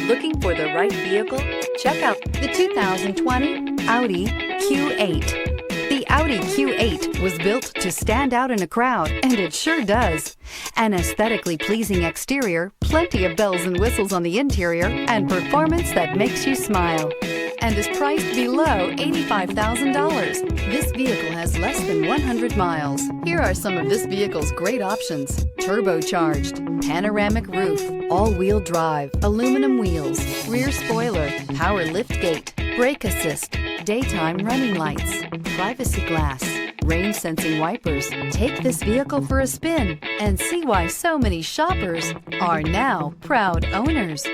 Looking for the right vehicle? Check out the 2020 Audi Q8. The Audi Q8 was built to stand out in a crowd, and it sure does. An aesthetically pleasing exterior, plenty of bells and whistles on the interior, and performance that makes you smile. And is priced below $85,000. This vehicle has less than 100 miles. Here are some of this vehicle's great options: turbocharged, panoramic roof, all-wheel drive, aluminum wheels, rear spoiler, power liftgate, brake assist, daytime running lights, privacy glass, rain-sensing wipers. Take this vehicle for a spin and see why so many shoppers are now proud owners.